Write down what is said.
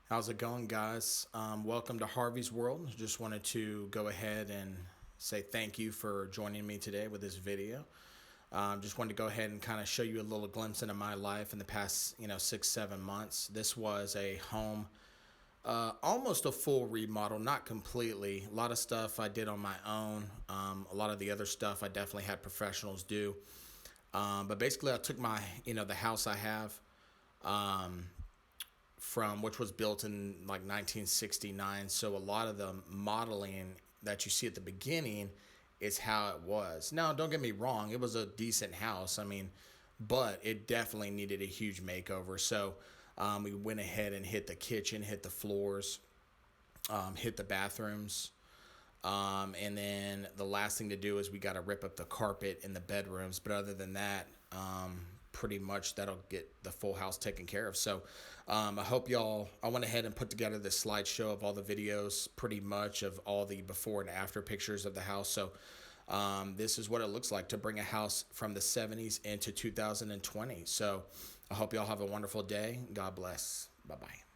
How's it going, guys? Welcome to Harvey's World. Just wanted to go ahead and say thank you for joining me today with this video. Just wanted to go ahead and kind of show you a little glimpse into my life in the past, 6, 7 months. This was a home, almost a full remodel, not completely. A lot of stuff I did on my own. A lot of the other stuff I definitely had professionals do. But basically, I took the house I have. Um, from which was built in like 1969. So a lot of the modeling that you see at the beginning is how it was. Now, don't get me wrong, it was a decent house. But it definitely needed a huge makeover. So we went ahead and hit the kitchen, hit the floors, hit the bathrooms. And then the last thing to do is we got to rip up the carpet in the bedrooms. But other than that, pretty much that'll get the full house taken care of. So I went ahead and put together this slideshow of all the videos, pretty much of all the before and after pictures of the house. So this is what it looks like to bring a house from the 70s into 2020. So I hope y'all have a wonderful day. God bless. Bye-bye.